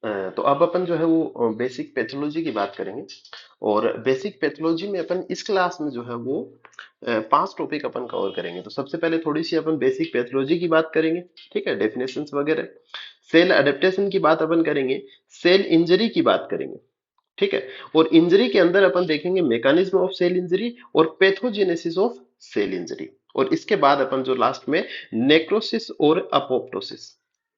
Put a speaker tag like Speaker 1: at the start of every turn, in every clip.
Speaker 1: तो अब अपन जो है वो बेसिक पैथोलॉजी की बात करेंगे। और बेसिक पैथोलॉजी में अपन इस क्लास में जो है वो 5 टॉपिक अपन कवर करेंगे। तो सबसे पहले थोड़ी सी अपन बेसिक पैथोलॉजी की बात करेंगे, ठीक है, डेफिनेशंस वगैरह। सेल अडेप्टेशन की बात अपन करेंगे। सेल इंजरी की बात करेंगे, ठीक है। और इंजरी के अंदर अपन देखेंगे मैकेनिज्म ऑफ सेल इंजरी और पैथोजेनेसिस ऑफ सेल इंजरी। और इसके बाद अपन जो लास्ट में नेक्रोसिस और अपोप्टोसिस।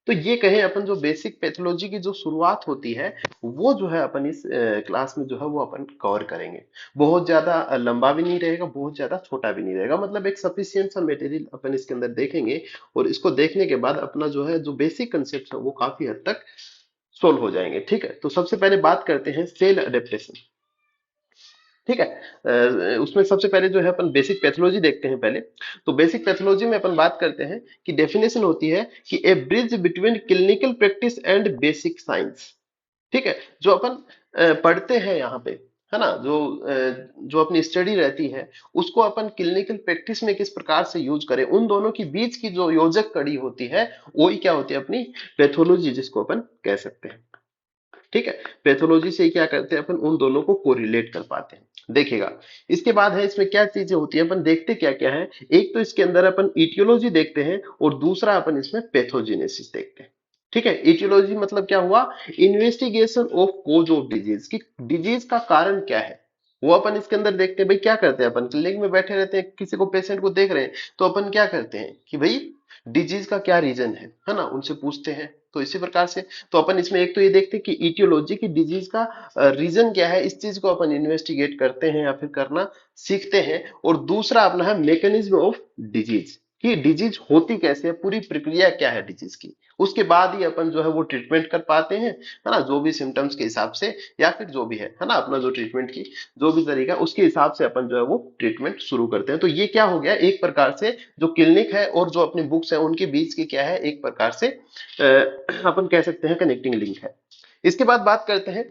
Speaker 1: तो ये कहें अपन जो बेसिक पैथोलॉजी की जो शुरुआत होती है वो जो है अपन इस क्लास में जो है वो अपन कवर करेंगे। बहुत ज्यादा लंबा भी नहीं रहेगा, बहुत ज्यादा छोटा भी नहीं रहेगा, मतलब एक सफिशियंट सा मटेरियल अपन इसके अंदर देखेंगे। और इसको देखने के बाद अपना जो है जो बेसिक कंसेप्ट है वो काफी हद तक सोल्व हो जाएंगे, ठीक है। तो सबसे पहले बात करते हैं सेल अडेप्टेशन, ठीक है। उसमें सबसे पहले जो है अपन बेसिक पैथोलॉजी देखते हैं पहले। तो बेसिक पैथोलॉजी में अपन बात करते हैं कि डेफिनेशन होती है कि a bridge between clinical practice and basic science, ठीक है। जो अपन पढ़ते हैं यहाँ पे, है ना, जो अपनी स्टडी रहती है उसको अपन क्लिनिकल प्रैक्टिस में किस प्रकार से यूज करें, उन दोनों की बीच की जो योजक कड़ी होती है वही क्या होती है, अपनी पैथोलॉजी जिसको अपन कह सकते हैं, ठीक है। पैथोलॉजी से क्या करते हैं अपन, उन दोनों को कोरिलेट कर पाते हैं। देखिएगा, इसके बाद है इसमें क्या चीजें होती है, अपन देखते क्या क्या है। एक तो इसके अंदर अपन इटियोलॉजी देखते हैं और दूसरा अपन इसमें पैथोजेनेसिस देखते हैं, ठीक है। इटियोलॉजी मतलब क्या हुआ, investigation of cause of disease, की डिजीज का कारण क्या है वो अपन इसके अंदर देखते हैं। भाई क्या करते हैं अपन, क्लिनिक में बैठे रहते हैं, किसी को पेशेंट को देख रहे हैं, तो अपन क्या करते हैं कि भाई डिजीज का क्या रीजन है ना, उनसे पूछते हैं। तो इसी प्रकार से तो अपन इसमें एक तो ये देखते हैं कि इटियोलॉजी की डिजीज का रीजन क्या है, इस चीज को अपन इन्वेस्टिगेट करते हैं या फिर करना सीखते हैं। और दूसरा अपना है मैकेनिज्म ऑफ डिजीज, कि डिजीज होती कैसे है, पूरी प्रक्रिया क्या है डिजीज की। उसके बाद ही अपन जो है वो ट्रीटमेंट कर पाते हैं, है ना, जो भी सिम्टम्स के हिसाब से या फिर जो भी है ना, अपना जो ट्रीटमेंट की जो भी तरीका उसके हिसाब से अपन जो है वो ट्रीटमेंट शुरू करते हैं। तो ये क्या हो गया, एक प्रकार से जो क्लिनिक है और जो अपनी बुक्स है उनके बीच की क्या है, एक प्रकार से अपन कह सकते हैं कनेक्टिंग लिंक है। इसके बाद बात करते हैं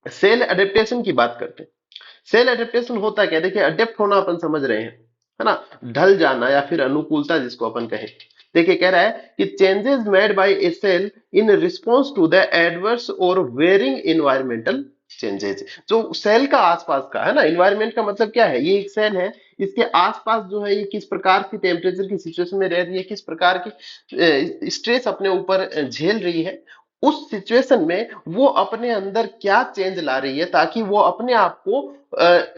Speaker 1: सेल अडेप्टेशन की बात करते हैं। सेल अडेप्टेशन होता क्या है, देखिए अडेप्ट होना अपन समझ रहे हैं, है ना, ढल जाना या फिर अनुकूलता जिसको अपन कहें। देखिए कह रहा है कि changes made by a cell in response to the adverse or varying environmental changes. जो सेल का आसपास का है ना, इन्वायरमेंट का मतलब क्या है, ये एक सेल है, इसके आसपास जो है ये किस प्रकार की टेम्परेचर की सिचुएशन में रह रही है, किस प्रकार की स्ट्रेस अपने ऊपर झेल रही है, उस सिचुएशन में वो अपने अंदर क्या चेंज ला रही है ताकि वो अपने आप को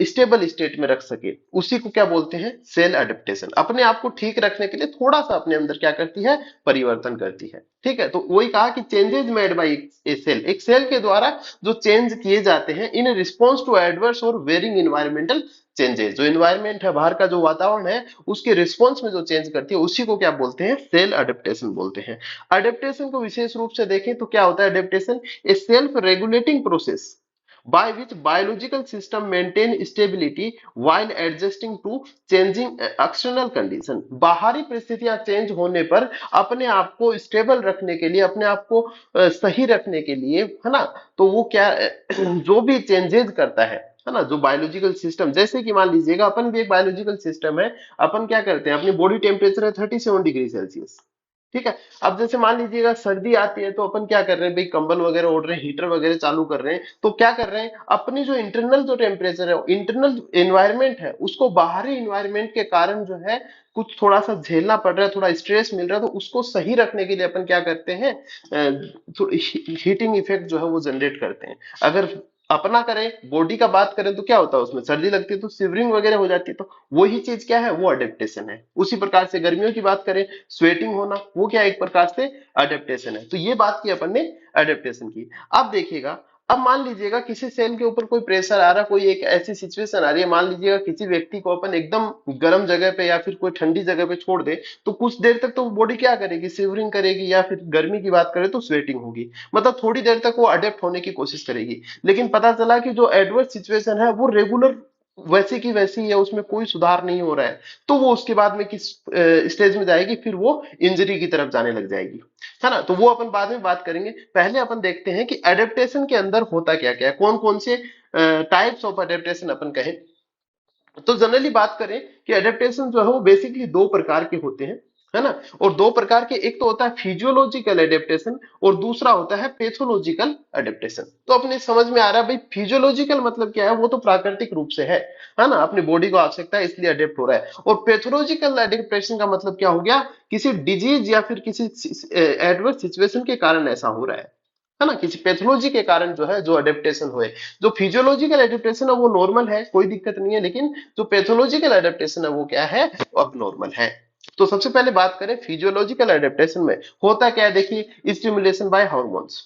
Speaker 1: स्टेबल स्टेट में रख सके, उसी को क्या बोलते हैं, सेल अडेप्टेशन। अपने आप को ठीक रखने के लिए थोड़ा सा अपने अंदर क्या करती है, परिवर्तन करती है, ठीक है। तो वही कहा कि changes made by a cell, एक सेल के द्वारा जो चेंज किए जाते हैं in response to adverse or varying environmental changes. जो इन्वायरमेंट है, बाहर का जो वातावरण है, उसके रिस्पॉन्स में जो चेंज करती है उसी को क्या बोलते हैं, सेल अडेप्टेशन बोलते हैं। अडेप्टेशन को विशेष रूप से देखें तो क्या होता है adaptation, A self regulating process by which biological system maintain stability while adjusting to changing external condition। बाहरी परिस्थितियां चेंज होने पर अपने आप को स्टेबल रखने के लिए, अपने आप को सही रखने के लिए, है ना, तो वो क्या जो भी चेंजेस करता है ना, जो बायोलॉजिकल सिस्टम, जैसे कि मान लीजिएगा अपन भी एक बायोलॉजिकल सिस्टम है। अपन क्या करते हैं, अपनी बॉडी टेम्परेचर है 37 डिग्री सेल्सियस, ठीक है। अब जैसे मान लीजिएगा सर्दी आती है तो अपन क्या कर रहे हैं भाई, कंबल वगैरह ओढ़ रहे हैं, हीटर वगैरह चालू कर रहे हैं, तो क्या कर रहे हैं, अपनी जो इंटरनल जो टेम्परेचर है, इंटरनल एनवायरनमेंट है, उसको बाहरी एनवायरनमेंट के कारण जो है कुछ थोड़ा सा झेलना पड़ रहा है, थोड़ा स्ट्रेस मिल रहा है, तो उसको सही रखने के लिए अपन क्या करते हैं, हीटिंग इफेक्ट जो है वो जनरेट करते हैं। अगर अपना करें, बॉडी का बात करें तो क्या होता है, उसमें सर्दी लगती है तो शिवरिंग वगैरह हो जाती है, तो वही चीज क्या है, वो अडेप्टेशन है। उसी प्रकार से गर्मियों की बात करें, स्वेटिंग होना, वो क्या एक प्रकार से अडेप्टेशन है। तो ये बात की अपन ने अडेप्टेशन की। अब देखिएगा, अब मान लीजिएगा किसी सेल के ऊपर कोई प्रेशर आ रहा, कोई एक ऐसी सिचुएशन आ रही है, मान लीजिएगा किसी व्यक्ति को अपन एकदम गर्म जगह पे या फिर कोई ठंडी जगह पे छोड़ दे, तो कुछ देर तक तो बॉडी क्या करेगी, शिवरिंग करेगी, या फिर गर्मी की बात करें तो स्वेटिंग होगी, मतलब थोड़ी देर तक वो अडेप्ट होने की कोशिश करेगी। लेकिन पता चला कि जो एडवर्स सिचुएशन है वो रेगुलर वैसी की वैसी है, उसमें कोई सुधार नहीं हो रहा है, तो वो उसके बाद में किस स्टेज में जाएगी, फिर वो इंजरी की तरफ जाने लग जाएगी, है ना। तो वो अपन बाद में बात करेंगे। पहले अपन देखते हैं कि एडेप्टेशन के अंदर होता क्या क्या है, कौन कौन से टाइप्स ऑफ एडेप्टेशन अपन कहें। तो जनरली बात करें कि एडेप्टेशन जो है वो बेसिकली दो प्रकार के होते हैं। है ना। और दो प्रकार के, एक तो होता है फिजियोलॉजिकल एडेप्टेशन और दूसरा होता है पैथोलॉजिकल एडेप्टेशन। तो अपने समझ में आ रहा है भाई, फिजियोलॉजिकल मतलब क्या है, वो तो प्राकृतिक रूप से है ना, अपनी बॉडी को आवश्यकता है इसलिए अडेप्ट हो रहा है। और पैथोलॉजिकल एडेप्टेशन का मतलब क्या हो गया, किसी डिजीज या फिर किसी एडवर्स सिचुएशन के कारण ऐसा हो रहा है ना, किसी पैथोलॉजी के कारण जो है जो अडेप्टेशन हुए। जो फिजियोलॉजिकल एडेप्टेशन है वो नॉर्मल है, कोई दिक्कत नहीं है, लेकिन जो पैथोलॉजिकल एडेप्टेशन है वो क्या है, अब नॉर्मल है। तो सबसे पहले बात करें फिजियोलॉजिकल एडेप्टेशन में होता क्या है, देखिए स्टिमुलेशन बाय हार्मोन्स।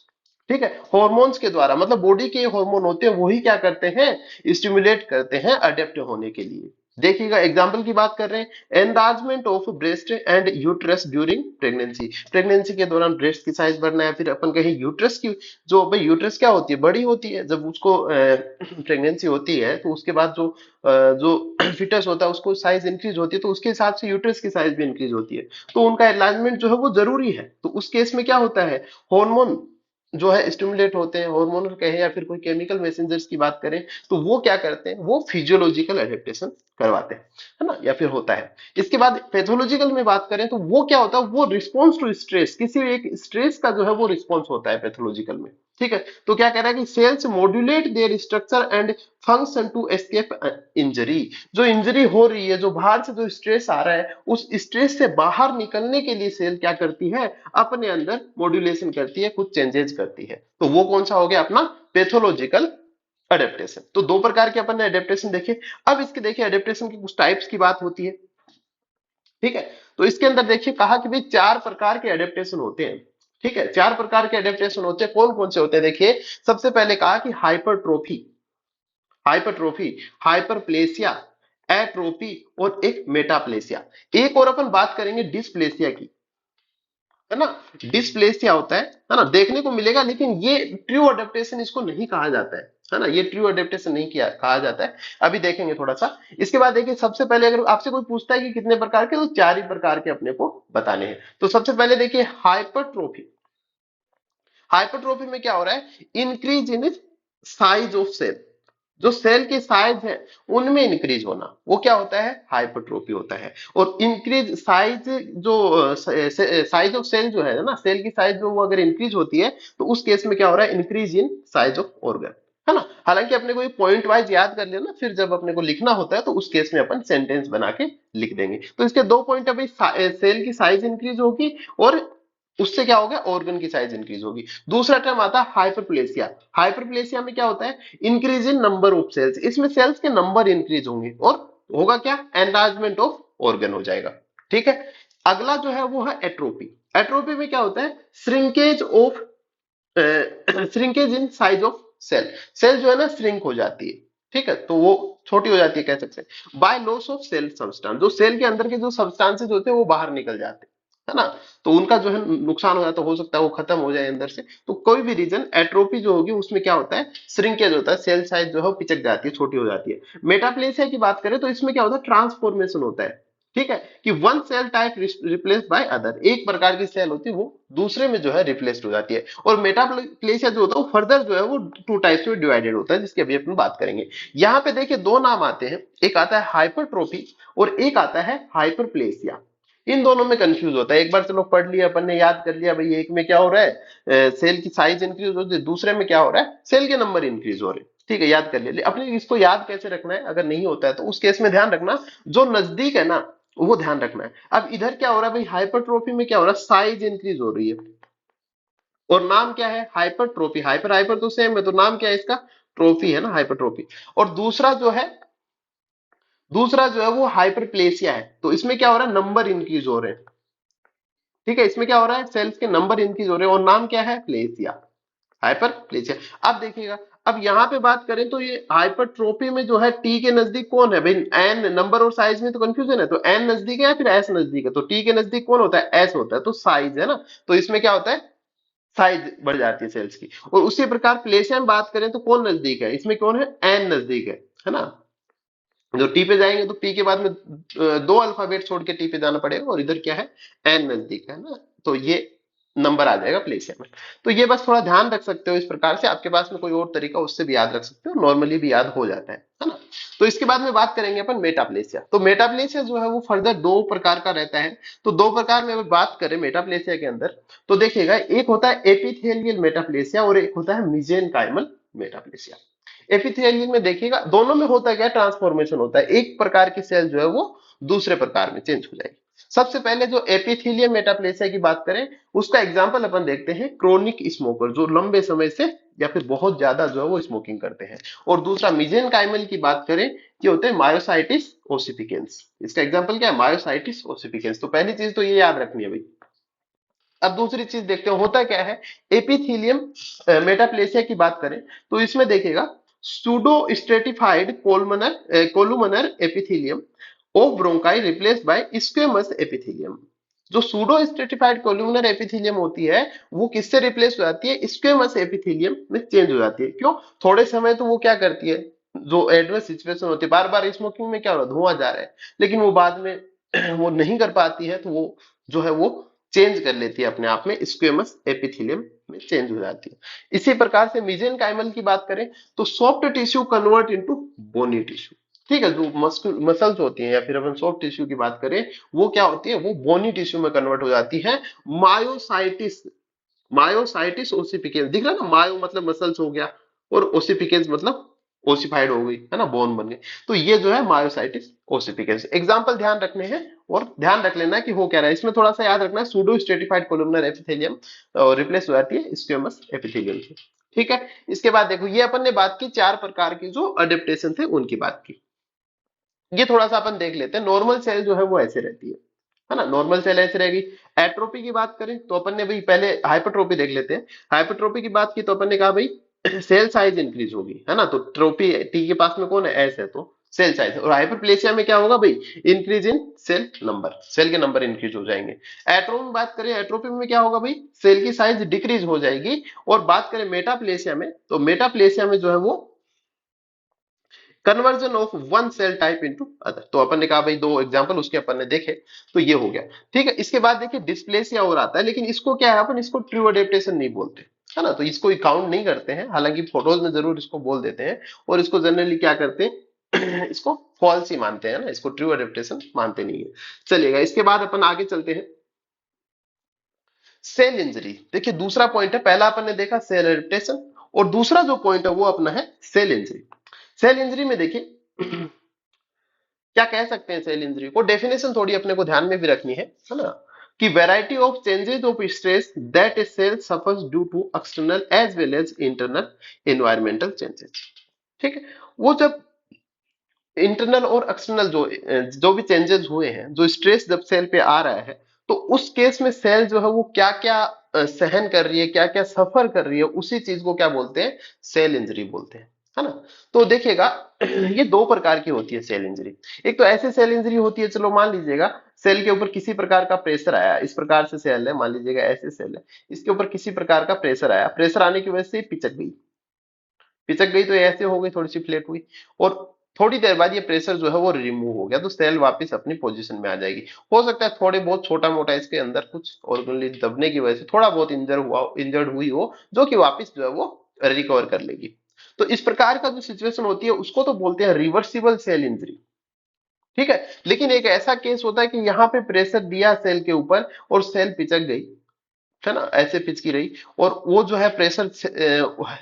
Speaker 1: ठीक है, हार्मोन्स के द्वारा, मतलब बॉडी के हार्मोन होते हैं वही क्या करते हैं, स्टिमुलेट करते हैं अडेप्ट होने के लिए। देखिएगा एग्जाम्पल की बात कर रहे हैं, enlargement of breast and uterus during pregnancy. Pregnancy के दौरान ब्रेस्ट की साइज बढ़ना है, फिर अपन कहीं यूट्रस की, जो भाई यूट्रस क्या होती है, बड़ी होती है, जब उसको प्रेगनेंसी होती है तो उसके बाद जो फिटस होता है उसको साइज इंक्रीज होती है, तो उसके हिसाब से यूट्रस की साइज भी इंक्रीज होती है। तो उनका एनलार्जमेंट जो है वो जरूरी है। तो उस केस में क्या होता है, हार्मोन जो है स्टिमुलेट होते हैं, हार्मोनल कहें या फिर कोई केमिकल मैसेंजर्स की बात करें, तो वो क्या करते हैं, वो फिजियोलॉजिकल एडेप्टेशन करवाते हैं, है ना, या फिर होता है। इसके बाद पैथोलॉजिकल में बात करें तो वो क्या होता है, वो रिस्पॉन्स टू स्ट्रेस, किसी एक स्ट्रेस का जो है वो रिस्पॉन्स होता है पैथोलॉजिकल में। ठीक है, तो क्या कह रहा है कि cells modulate their structure and function to escape injury. जो इंजरी हो रही है, जो बाहर से जो स्ट्रेस आ रहा है, उस स्ट्रेस से बाहर निकलने के लिए सेल क्या करती है, अपने अंदर मॉड्यूलेशन करती है, कुछ चेंजेस करती है। तो वो कौन सा हो गया अपना पैथोलॉजिकल एडेप्टेशन। तो दो प्रकार के अपन ने एडेप्टेशन देखे। अब इसके देखिए एडेप्टेशन की कुछ टाइप्स की बात होती है। ठीक है, तो इसके अंदर देखिए कहा कि भाई चार प्रकार के एडेप्टेशन होते हैं। ठीक है, चार प्रकार के एडेप्टेशन होते हैं, कौन कौन से होते हैं, देखिए सबसे पहले कहा कि हाइपरट्रोफी, हाइपरट्रोफी, हाइपरप्लेसिया, एट्रोफी और एक मेटाप्लेसिया। एक और अपन बात करेंगे डिस्प्लेसिया की, है ना। डिस्प्लेसिया होता है ना, देखने को मिलेगा, लेकिन ये ट्रू अडेप्टेशन इसको नहीं कहा जाता है ना, ये ट्रू अडेप्टेशन नहीं किया कहा जाता है। अभी देखेंगे थोड़ा सा। इसके बाद देखिए सबसे पहले अगर आपसे कोई पूछता है कि कितने प्रकार के, तो चार ही प्रकार के अपने को बताने हैं। तो सबसे पहले देखिए हाइपरट्रोफी। हाइपरट्रोफी में क्या हो रहा है, increase in size of cell, जो सेल की साइज है उनमें इंक्रीज होना, वो क्या होता है, हाइपरट्रोफी होता है। और इंक्रीज साइज, जो साइज ऑफ सेल जो है ना, सेल की साइज जो वो अगर इंक्रीज होती है, तो उस केस में क्या हो रहा है, increase in size of organ, है ना। हालांकि अपने को ये पॉइंट वाइज याद कर लेना, फिर जब अपने को लिखना होता है तो उस केस में अपन सेंटेंस बना के लिख देंगे। तो इसके दो पॉइंट है भाई, सेल की साइज इंक्रीज होगी और उससे क्या होगा, ऑर्गन की साइज इंक्रीज होगी। दूसरा टर्म आता है हाइपरप्लेसिया। हाइपरप्लेसिया में क्या होता है, increase in number of cells, इसमें सेल्स के नंबर इंक्रीज होंगे और होगा क्या, एनलार्जमेंट ऑफ ऑर्गन हो जाएगा। ठीक है, अगला जो है वो है एट्रोपी। एट्रोपी में क्या होता है, shrinkage of, shrinkage in size of cell, cell जो है ना श्रिंक हो जाती है। ठीक है, तो वो छोटी हो जाती है कह सकते हैं। By loss of cell substance, जो सेल के अंदर के जो सब्सटेंसेस होते हैं वो बाहर निकल जाते हैं, है ना। तो उनका जो है नुकसान हो जाता है, हो सकता है वो खत्म हो जाए अंदर से। तो कोई भी रीजन, एट्रोपी जो होगी उसमें क्या होता है, श्रिंकेज होता है, सेल साइज जो है वो पिचक जाती है, छोटी हो जाती है। मेटाप्लेसिया की बात करें तो इसमें क्या होता है, ट्रांसफॉर्मेशन होता है। ठीक है, कि one cell type replace by other, एक प्रकार की सेल होती है वो दूसरे में जो है रिप्लेस्ड हो जाती है। और मेटाप्लेसिया जो होता है वो फर्दर जो है वो टू टाइप्स में डिवाइडेड होता है, जिसकी अभी अपन बात करेंगे। यहाँ पे देखिए दो नाम आते हैं, एक आता है हाइपरट्रोफी और एक आता है हाइपरप्लेसिया। इन दोनों में कंफ्यूज होता है, एक बार चलो पढ़ लिया अपन ने, याद कर लिया भाई, एक में क्या हो रहा है, सेल की साइज इंक्रीज हो रही है, दूसरे में क्या हो रहा है, सेल के नंबर इंक्रीज हो रहे हैं। ठीक है, याद कर लिया। अपने इसको याद कैसे रखना है, अगर नहीं होता है तो उस केस में ध्यान रखना, जो नजदीक है ना वो ध्यान रखना है। अब इधर क्या हो रहा है भाई, हाइपरट्रोफी में क्या हो रहा है, साइज इंक्रीज हो रही है, और नाम क्या है, हाइपरट्रोफी। हाइपर हाइपर तो सेम है, तो नाम क्या है इसका, ट्रोफी है ना, हाइपरट्रोफी। और दूसरा जो है वो हाइपरप्लेसिया है। तो इसमें क्या हो रहा है, नंबर इंक्रीज हो रहे हैं। ठीक है, इसमें क्या हो रहा है, सेल्स के नंबर इंक्रीज हो रहे हैं और नाम क्या है, प्लेसिया, हाइपरप्लेसिया। अब देखिएगा, अब यहाँ पे बात करें तो ये हाइपरट्रोफी में जो है टी के नजदीक कौन है भाई, एन, नंबर और साइज में तो कंफ्यूजन है, तो एन नजदीक है या फिर एस नजदीक है, तो टी के नजदीक कौन होता है, एस होता है, तो साइज है ना। तो इसमें क्या होता है, साइज बढ़ जाती है सेल्स की। और उसी प्रकार प्लेसिया में बात करें तो कौन नजदीक है, इसमें कौन है, एन नजदीक है ना। जो टी पे जाएंगे तो पी के बाद में दो अल्फाबेट छोड़ के टी पे जाना पड़ेगा, और इधर क्या है, एन नजदीक है ना। तो ये नंबर आ जाएगा प्लेसिया में। तो ये बस थोड़ा ध्यान रख सकते हो, इस प्रकार से आपके पास में कोई और तरीका उससे भी याद रख सकते हो, नॉर्मली भी याद हो जाता है ना। तो इसके बाद में बात करेंगे अपन मेटाप्लेसिया। तो मेटाप्लेसिया जो है वो फर्दर दो प्रकार का रहता है। तो दो प्रकार में अगर बात करें मेटाप्लेसिया के अंदर, तो देखिएगा एक होता है एपिथेलियल मेटाप्लेसिया और एक होता है मिजेनकाइमल मेटाप्लेसिया। एपिथेलियल में देखिएगा दोनों में होता क्या, ट्रांसफॉर्मेशन होता है, एक प्रकार की सेल जो है वो दूसरे प्रकार में चेंज हो जाएगी। सबसे पहले जो एपिथेलियल मेटाप्लेसिया की बात करें, उसका एग्जांपल अपन देखते हैं क्रोनिक स्मोकर, जो लंबे समय से या फिर बहुत ज्यादा जो है वो स्मोकिंग करते हैं। और दूसरा मिजेनकाइमल की बात करें, ये होते हैं मायोसाइटिस ओसिफिकेंस। इसका एग्जांपल क्या है, मायोसाइटिस ओसिफिकेंस। तो पहली चीज तो ये याद रखनी है भाई। अब दूसरी चीज देखते हैं होता क्या है। एपिथेलियम मेटाप्लेसिया की बात करें, तो इसमें देखिएगा pseudo stratified columnar epithelium of bronchi replaced by squamous epithelium. जो सूडो स्ट्रेटिफाइड कोलुमनर एपिथेलियम होती है, वो किससे रिप्लेस हो जाती है, स्क्वेमस एपिथेलियम में चेंज हो जाती है। क्यों, थोड़े समय तो वो क्या करती है, जो एडवर्स सिचुएशन होती है, बार बार स्मोकिंग में क्या हो रहा है, धुआं जा रहा है, लेकिन वो बाद में वो नहीं कर पाती है, तो वो जो है वो चेंज कर लेती है अपने आप में, स्क्वेमस एपिथेलियम में चेंज हो जाती है। इसी प्रकार से मेसेनकाइमल की बात करें, तो सॉफ्ट टिश्यू कन्वर्ट इनटू बोनी टिश्यू। ठीक है, जो मसल्स होती हैं या फिर अपन सॉफ्ट टिश्यू की बात करें, वो क्या होती है, वो बोनी टिश्यू में कन्वर्ट हो जाती है। मायोसाइटिस मायोसाइटिस ओसिफिकेंस, दिख रहा है ना, मायो मतलब मसल्स हो गया, और ओसिफिकेंस मतलब ओसिफाइड हो गई है ना, बोन बन गई। तो ये जो है मायोसाइटिस ओसिफिकेंस। एग्जांपल ध्यान रखने हैं, और ध्यान रख लेना कि हो क्या रहा है इसमें, थोड़ा सा याद रखना है, pseudo stratified columnar epithelium replace हो जाती है स्क्वेमस एपिथेलियम से। ठीक है, इसके बाद देखो ये अपन ने बात की चार प्रकार की जो अडेप्टेशन थे उनकी बात की। ये थोड़ा सा अपन देख लेते हैं, नॉर्मल सेल जो है वो ऐसे रहती है ना, नॉर्मल सेल ऐसे रहेगी। एट्रोपी की बात करें तो अपन ने भाई पहले हाइपरट्रोपी देख लेते हैं। हाइपरट्रोपी की बात की तो अपन ने कहा भाई सेल साइज इंक्रीज होगी, है ना, तो ट्रोपी टी के पास में कौन है, एस है, तो सेल साइज। और हाइपरप्लेसिया में क्या होगा भाई, increase in cell number, cell के नंबर इंक्रीज हो जाएंगे। एट्रोपी में बात करें, एट्रोपी में क्या होगा भाई, सेल की साइज डिक्रीज हो जाएगी। और बात करें मेटाप्लेसिया में, तो मेटाप्लेसिया में जो है वो conversion of one cell type into other. तो अपन ने कहा भाई दो एग्जांपल उसके अपन ने देखे, तो ये हो गया। ठीक है, इसके बाद देखिए डिस्प्लेसिया और आता है, लेकिन इसको क्या है, अपन इसको ट्रू अडेप्टेशन नहीं बोलते, है ना, तो इसको काउंट नहीं करते हैं, हालांकि फोटोज में जरूर इसको बोल देते हैं। और इसको जनरली क्या करते हैं इसको फॉल्स ही मानते हैं ना, इसको ट्रू अडेप्टेशन मानते नहीं है। चलिएगा, इसके बाद अपन आगे चलते हैं। सेल इंजरी, देखिए दूसरा पॉइंट है, पहला अपन ने देखा सेल एडेप्टेशन, और दूसरा जो पॉइंट है वो अपना है सेल इंजरी। सेल इंजरी में देखिए क्या कह सकते हैं सेल इंजरी को, डेफिनेशन थोड़ी अपने को ध्यान में भी रखनी है ना, कि variety of changes of stress that a cell suffers due to external as well as internal environmental changes. ठीक है, वो जब इंटरनल और एक्सटर्नल जो भी चेंजेस हुए हैं, जो स्ट्रेस जब सेल पे आ रहा है, तो उस केस में सेल जो है वो क्या क्या सहन कर रही है, क्या क्या सफर कर रही है, उसी चीज को क्या बोलते हैं, सेल इंजरी बोलते हैं, है ना। तो देखिएगा ये दो प्रकार की होती है सेल इंजरी। एक तो ऐसे सेल इंजरी होती है, चलो मान लीजिएगा सेल के ऊपर किसी प्रकार का प्रेशर आया, इस प्रकार से सेल है, मान लीजिएगा ऐसे सेल है, इसके ऊपर किसी प्रकार का प्रेशर आया, प्रेशर आने की वजह से पिचक गई, पिचक गई तो ऐसे हो गई, थोड़ी सी फ्लेट हुई, और थोड़ी देर बाद ये प्रेशर जो है वो रिमूव हो गया, तो सेल वापस अपनी पोजीशन में आ जाएगी। हो सकता है थोड़े बहुत छोटा मोटा इसके अंदर कुछ ऑर्गेनली दबने की वजह से थोड़ा बहुत इंजर्ड हुई हो, जो कि वापस जो है वो रिकवर कर लेगी। तो इस प्रकार का जो सिचुएशन होती है उसको तो बोलते हैं रिवर्सिबल सेल इंजरी। ठीक है, लेकिन एक ऐसा केस होता है कि यहाँ पे प्रेशर दिया सेल के ऊपर और सेल पिचक गई, है ना, ऐसे पिचकी रही, और वो जो है प्रेशर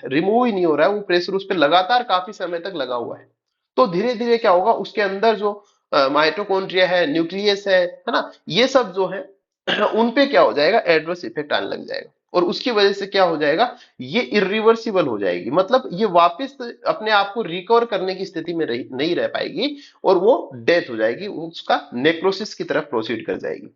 Speaker 1: रिमूव ही नहीं हो रहा है, वो प्रेशर उस पर लगातार काफी समय तक लगा हुआ है। तो धीरे धीरे क्या होगा, उसके अंदर जो माइटोकॉन्ड्रिया है, न्यूक्लियस है ना, ये सब जो है उन पे क्या हो जाएगा, एडवर्स इफेक्ट आने लग जाएगा, और उसकी वजह से क्या हो जाएगा, ये इरिवर्सिबल हो जाएगी, मतलब ये वापस अपने आप को रिकवर करने की स्थिति में नहीं रह पाएगी, और वो डेथ हो जाएगी, उसका नेक्रोसिस की तरफ प्रोसीड कर जाएगी।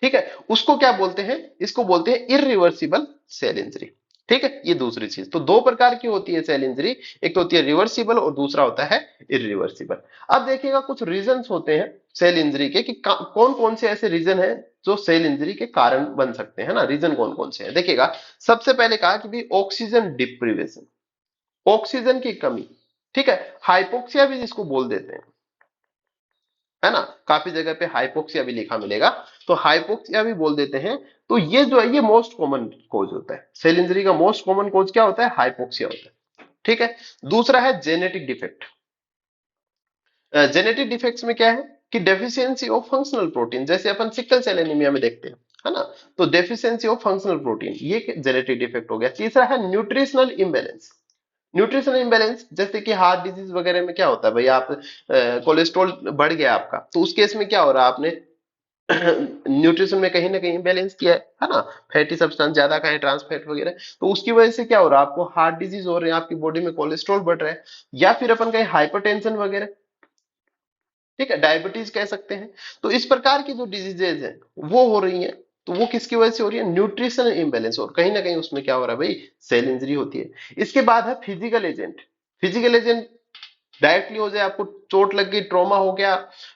Speaker 1: ठीक है, उसको क्या बोलते हैं, इसको बोलते हैं इरिवर्सिबल सेल इंजरी। ठीक है, ये दूसरी चीज, तो दो प्रकार की होती है सेल इंजरी, एक तो होती है रिवर्सिबल और दूसरा होता है इरिवर्सिबल। अब देखिएगा कुछ रीजंस होते हैं सेल इंजरी के, कि कौन कौन से ऐसे रीजन है जो सेल इंजरी के कारण बन सकते हैं ना, रीजन कौन कौन से हैं, देखिएगा। सबसे पहले कहा कि भाई ऑक्सीजन डिप्रीवेशन, ऑक्सीजन की कमी। ठीक है, हाइपोक्सिया भी जिसको बोल देते हैं, है ना, काफी जगह पे हाइपोक्सिया भी लिखा मिलेगा, तो हाइपोक्सिया भी बोल देते हैं। तो ये जो है ये मोस्ट कॉमन कोज होता है। सेल इंजरी का मोस्ट कॉमन कोज क्या होता है? हाइपोक्सिया होता है। ठीक है। दूसरा है जेनेटिक डिफेक्ट। जेनेटिक डिफेक्ट्स में क्या है कि डेफिशिएंसी ऑफ फंक्शनल प्रोटीन, जैसे अपन सिकल सेल एनीमिया में देखते हैं, है ना? तो डेफिशिएंसी ऑफ फंक्शनल प्रोटीन ये जेनेटिक डिफेक्ट हो गया। तीसरा है न्यूट्रिशनल इम्बैलेंस। न्यूट्रिशनल इम्बैलेंस जैसे कि हार्ट डिजीज वगैरह में क्या होता है भाई, आप कोलेस्ट्रॉल बढ़ गया आपका, तो उस केस में क्या हो रहा है, आपने न्यूट्रिशन में कहीं ना कहीं बैलेंस किया है ना? फैटी सब्सटेंस ज्यादा खाए, ट्रांस फैट वगैरह, तो उसकी वजह से क्या हो रहा है, आपको हार्ट डिजीज हो रहे हैं, आपकी बॉडी में कोलेस्ट्रॉल बढ़ रहा है, या फिर अपन कहीं हाइपरटेंशन वगैरह, ठीक है, डायबिटीज कह सकते हैं। तो इस प्रकार की जो डिजीजेज है वो हो रही है, तो वो किसकी वजह से हो रही है? न्यूट्रिशनल इम्बेलेंस, और कहीं ना कहीं उसमें क्या हो रहा है भाई? सेल इंजरी होती है। इसके बाद है physical agent. Physical agent directly हो जाए, आपको चोट लग गई, ट्रॉमा हो गया,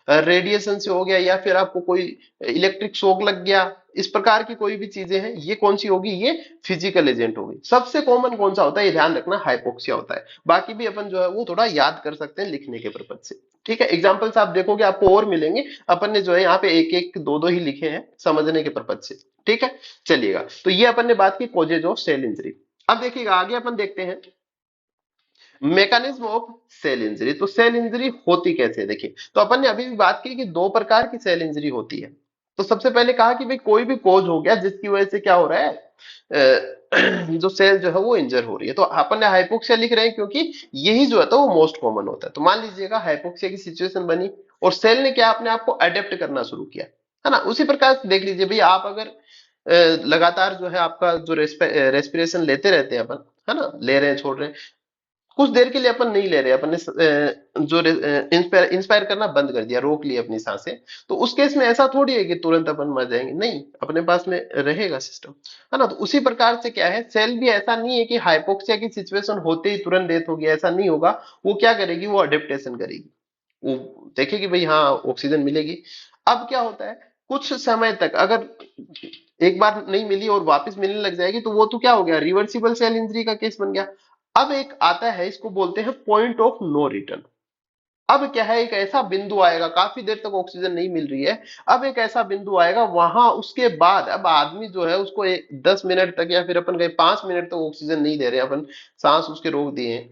Speaker 1: रेडिएशन से हो गया, या फिर आपको कोई इलेक्ट्रिक शॉक लग गया, इस प्रकार की कोई भी चीजें हैं, ये कौन सी होगी? ये फिजिकल एजेंट होगी। सबसे कॉमन कौन सा होता है? ये ध्यान रखना, हाइपोक्सिया होता है। बाकी भी अपन जो है वो थोड़ा याद कर सकते हैं लिखने के पर्पज से। ठीक है, एग्जाम्पल्स आप देखोगे आपको और मिलेंगे, अपन ने जो है यहाँ पे एक एक दो दो ही लिखे हैं समझने के पर्पज से। ठीक है, चलिएगा, तो ये अपन ने बात की कोजेज ऑफ सेल इंजरी। अब देखिएगा आगे अपन देखते हैं मैकेनिज्म ऑफ सेल इंजरी। तो सेल इंजरी होती कैसे है, देखिए, तो अपन ने अभी भी बात की कि दो प्रकार की सेल इंजरी होती है। तो सबसे पहले कहा कि भाई कोई भी कोज हो गया जिसकी वजह से क्या हो रहा है, जो सेल जो है वो इंजर हो रही है। तो अपन ने हाइपोक्सिया लिख रहे हैं क्योंकि यही जो है तो वो मोस्ट कॉमन होता है। तो मान लीजिएगा हाइपोक्सिया की सिचुएशन बनी और सेल ने क्या अपने आप को अडेप्ट करना शुरू किया, है ना? उसी प्रकार से देख लीजिए भाई, आप अगर लगातार जो है आपका जो रेस्पिरेशन लेते रहते हैं अपन, है ना, ले रहे हैं छोड़ रहे हैं, कुछ देर के लिए अपन नहीं ले रहे, अपन ने जो इंस्पायर करना बंद कर दिया, रोक लिया अपनी सांसें, तो उस केस में ऐसा थोड़ी है कि तुरंत अपन मर जाएंगे, नहीं, अपने पास में रहेगा सिस्टम, है ना? तो उसी प्रकार से क्या है, सेल भी ऐसा नहीं है कि हाइपोक्सिया की सिचुएशन होते ही तुरंत डेथ हो गया, ऐसा नहीं होगा। वो क्या करेगी, वो अडेप्टेशन करेगी, वो देखेगी भाई हाँ ऑक्सीजन मिलेगी। अब क्या होता है, कुछ समय तक अगर एक बार नहीं मिली और वापस मिलने लग जाएगी, तो वो तो क्या हो गया, रिवर्सिबल सेल इंजरी का केस बन गया। अब एक आता है, इसको बोलते हैं पॉइंट ऑफ नो रिटर्न। अब क्या है, एक ऐसा बिंदु आएगा, काफी देर तक ऑक्सीजन नहीं मिल रही है, अब एक ऐसा बिंदु आएगा वहां, उसके बाद अब आदमी जो है उसको 10 मिनट तक, या फिर अपन कहीं 5 मिनट तक ऑक्सीजन नहीं दे रहे हैं, अपन सांस उसके रोक दिए हैं,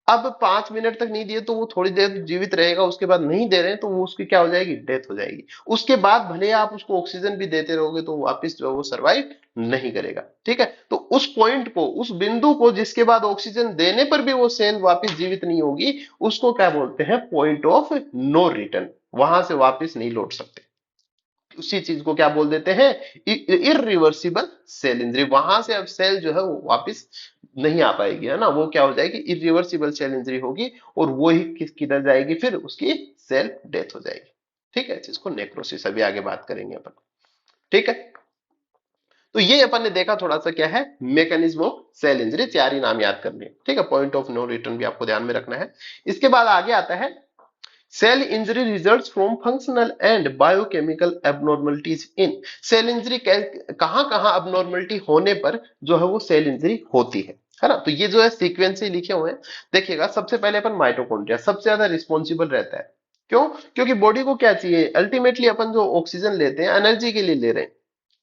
Speaker 1: अब 5 मिनट तक नहीं दिए तो वो थोड़ी देर जीवित रहेगा, उसके बाद नहीं दे रहे हैं तो वो उसकी क्या हो जाएगी, डेथ हो जाएगी। उसके बाद भले आप उसको ऑक्सीजन भी देते रहोगे तो वापस जो है वो सरवाइव नहीं करेगा। ठीक है, तो उस पॉइंट को, उस बिंदु को जिसके बाद ऑक्सीजन देने पर भी वो सेल वापस जीवित नहीं होगी, उसको क्या बोलते हैं, पॉइंट ऑफ नो रिटर्न। वहां से वापस नहीं लौट सकते, उसी चीज को क्या बोल देते हैं, इरिवर्सिबल सेल इंजरी। वहां से अब सेल जो है वो वापस नहीं आ पाएगी, है ना? वो क्या हो जाएगी, इरिवर्सिबल सेल इंजरी होगी, और वो ही किधर जाएगी, फिर उसकी सेल डेथ हो जाएगी। ठीक है, जिसको नेक्रोसिस अभी आगे बात करेंगे अपन। ठीक है, तो ये अपन ने देखा थोड़ा सा क्या है, मैकेनिज्म ऑफ सेल इंजरी, चार ही नाम याद करने हैं। ठीक है, पॉइंट ऑफ नो रिटर्न भी आपको ध्यान में रखना है। इसके बाद आगे आता है cell injury results from functional and biochemical abnormalities in. Cell injury कहां कहां एबनॉर्मलिटी होने पर जो है वो सेल इंजरी होती है ना? तो ये जो है सीक्वेंस से लिखे हुए हैं। देखिएगा, सबसे पहले अपन माइटोकॉन्ड्रिया सबसे ज्यादा रिस्पॉन्सिबल रहता है। क्यों? क्योंकि बॉडी को क्या चाहिए, अल्टीमेटली अपन जो ऑक्सीजन लेते हैं एनर्जी के लिए ले रहे हैं।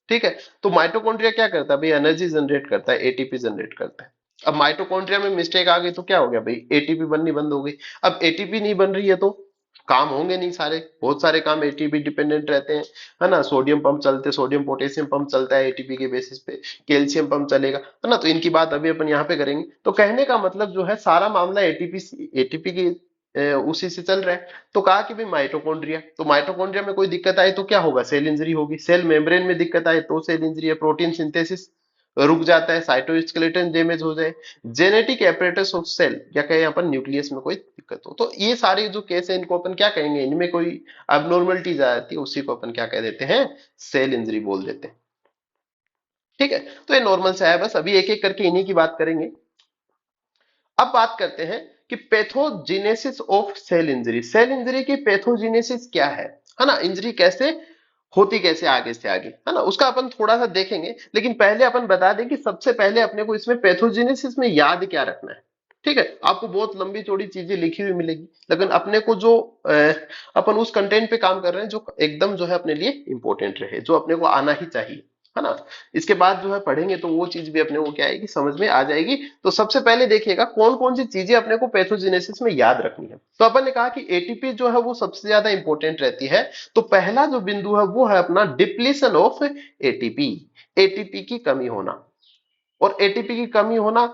Speaker 1: ठीक है, तो माइटोकॉन्ड्रिया क्या करता है भाई, एनर्जी जनरेट करता है, एटीपी जनरेट करता है। अब माइटोकॉन्ड्रिया में मिस्टेक आ गई तो क्या हो गया भाई, एटीपी बननी बंद हो गई। अब एटीपी नहीं बन रही है तो काम होंगे नहीं सारे, बहुत सारे काम एटीपी डिपेंडेंट रहते हैं, है ना? सोडियम पंप चलते, सोडियम पोटेशियम पंप चलता है एटीपी के बेसिस पे, कैल्शियम पंप चलेगा, है ना? तो इनकी बात अभी अपन यहाँ पे करेंगे। तो कहने का मतलब जो है सारा मामला एटीपी एटीपी की उसी से चल रहा है। तो कहा कि भाई माइटोकॉन्ड्रिया, तो माइटोकॉन्ड्रिया में कोई दिक्कत आई तो क्या होगा, सेल इंजरी होगी। सेल मेम्ब्रेन में दिक्कत आए तो सेल इंजरी है। प्रोटीन सिंथेसिस रुक जाता है, साइटोस्केलेटन डैमेज हो जाए, जेनेटिक एपरेटस ऑफ सेल, या कहें अपन न्यूक्लियस में कोई दिक्कत हो, तो ये सारे जो केस है इनको अपन क्या कहेंगे, इनमें कोई अबनॉर्मलिटीज आ जाती है, उसी को अपन क्या कह देते हैं, सेल इंजरी बोल देते हैं। ठीक है, तो ये नॉर्मल सा है, बस अभी एक एक करके इन्हीं की बात करेंगे। अब बात करते हैं कि pathogenesis of cell injury. Cell injury की पैथोजेनेसिस क्या है ना? इंजरी कैसे होती, कैसे आगे से आगे, है ना, उसका अपन थोड़ा सा देखेंगे। लेकिन पहले अपन बता दें कि सबसे पहले अपने को इसमें पैथोजेनेसिस में याद क्या रखना है। ठीक है, आपको बहुत लंबी चौड़ी चीजें लिखी हुई मिलेगी, लेकिन अपने को जो अपन उस कंटेंट पे काम कर रहे हैं जो एकदम जो है अपने लिए इंपॉर्टेंट रहे, जो अपने को आना ही चाहिए। है ना। इसके बाद जो है पढ़ेंगे तो वो चीज भी अपने को क्या आएगी, समझ में आ जाएगी। तो सबसे पहले देखिएगा कौन कौन सी चीजें अपने को पैथोजेनेसिस में याद रखनी है। तो अपन ने कहा कि एटीपी जो है वो सबसे ज्यादा इंपॉर्टेंट रहती है। तो पहला जो बिंदु है वो है अपना डिप्लीशन ऑफ एटीपी, एटीपी की कमी होना। और एटीपी की कमी होना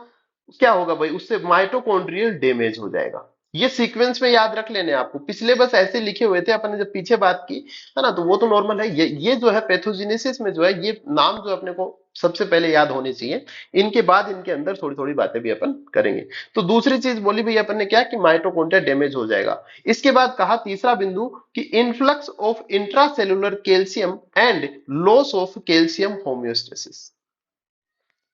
Speaker 1: क्या होगा भाई, उससे माइटोकॉन्ड्रियल डैमेज हो जाएगा। ये सीक्वेंस में याद रख लेने हैं आपको, पिछले बस ऐसे लिखे हुए थे अपन ने जब पीछे बात की, है ना। तो वो तो नॉर्मल है, ये जो है पैथोजेनेसिस में जो है ये नाम जो अपने को सबसे पहले याद होने चाहिए। इनके बाद इनके अंदर थोड़ी थोड़ी बातें भी अपन करेंगे। तो दूसरी चीज बोली भाई अपन ने क्या कि माइटोकॉन्ड्रिया डैमेज हो जाएगा। इसके बाद कहा तीसरा बिंदु कि influx of intracellular calcium and loss of calcium homeostasis.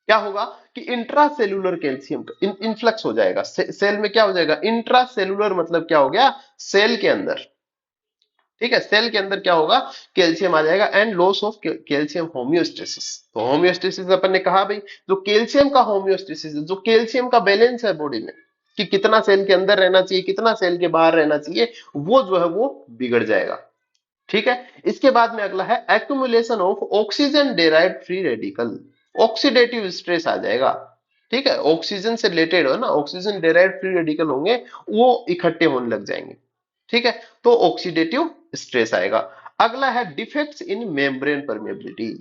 Speaker 1: क्या होगा कि इंट्रासेलुलर कैल्शियम इन्फ्लक्स हो जाएगा, सेल में क्या हो जाएगा, इंट्रासेलुलर मतलब क्या हो गया, सेल के अंदर। ठीक है, सेल के अंदर क्या होगा, कैल्शियम आ जाएगा and loss of calcium homeostasis. तो होम्योस्टेसिस अपन ने कहा भाई, जो कैल्शियम का होम्योस्टेसिस, जो कैल्शियम का बैलेंस है बॉडी में, कि कितना सेल के अंदर रहना चाहिए कितना सेल के बाहर रहना चाहिए, वो जो है वो बिगड़ जाएगा। ठीक है। इसके बाद में अगला है accumulation of oxygen derived free radical, oxidative stress आ जाएगा। ठीक है, ऑक्सीजन से रिलेटेड है ना, ऑक्सीजन डेराइव्ड फ्री रेडिकल होंगे, वो इकट्ठे होने लग जाएंगे। ठीक है, तो ऑक्सीडेटिव स्ट्रेस आएगा। अगला है डिफेक्ट्स इन मेम्ब्रेन परमेबिलिटी।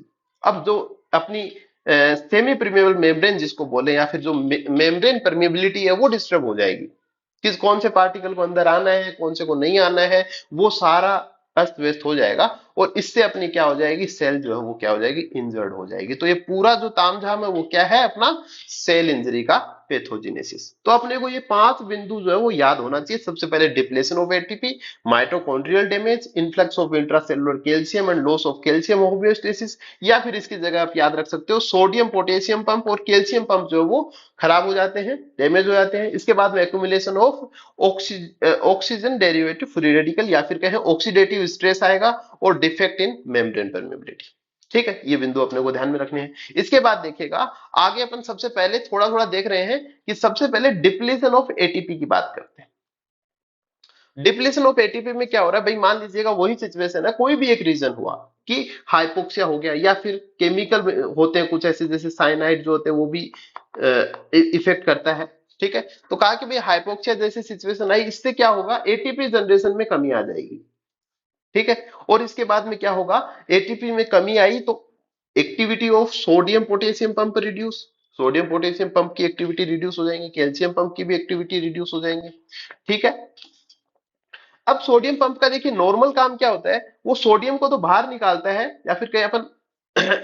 Speaker 1: अब जो अपनी सेमी परमेबल मेम्ब्रेन जिसको बोले, या फिर जो मेम्ब्रेन परमेबिलिटी है वो डिस्टर्ब हो जाएगी। किस कौन से पार्टिकल को अंदर आना है कौन से को नहीं आना है, वो सारा अस्त व्यस्त हो जाएगा। और इससे अपनी क्या हो जाएगी, सेल जो है वो क्या हो जाएगी, इंजर्ड हो जाएगी। तो ये पूरा जो तामझाम है वो क्या है अपना, सेल इंजरी का पैथोजेनेसिस। तो अपने को ये 5 बिंदु जो है वो याद होना चाहिए। सबसे पहले depletion of ATP, mitochondrial damage, influx of intracellular calcium and loss of calcium homeostasis, या फिर इसकी जगह आप याद रख सकते हो सोडियम पोटेशियम पंप और कैल्शियम पंप जो है वो खराब हो जाते हैं, डैमेज हो जाते हैं। इसके बाद में accumulation of oxygen derivative free radical, या फिर कहें ऑक्सीडेटिव स्ट्रेस आएगा, और डिफेक्ट इन मेम्ब्रेन परमेबिलिटी। ठीक है, ये बिंदु अपने को ध्यान में रखने हैं। इसके बाद देखिएगा आगे अपन सबसे पहले थोड़ा थोड़ा देख रहे हैं कि सबसे पहले डिप्लीशन ऑफ एटीपी की बात करते हैं। डिप्लीशन ऑफ एटीपी में क्या हो रहा है भाई, मान लीजिएगा वही सिचुएशन है, कोई भी एक रीजन हुआ कि हाइपोक्सिया हो गया, या फिर केमिकल होते हैं कुछ ऐसे जैसे साइनाइड जो होते हैं वो भी इफेक्ट करता है। ठीक है, तो कहा कि भाई हाइपोक्सिया जैसी सिचुएशन आई, इससे क्या होगा, एटीपी जनरेशन में कमी आ जाएगी। ठीक है, और इसके बाद में क्या होगा, एटीपी में कमी आई तो activity of sodium potassium pump reduce, sodium potassium pump की एक्टिविटी रिड्यूस हो जाएंगी, कैल्शियम पंप की भी एक्टिविटी रिड्यूस हो जाएंगी। ठीक है, अब सोडियम पंप का देखिए नॉर्मल काम क्या होता है, वो सोडियम को तो बाहर निकालता है, या फिर कहीं अपन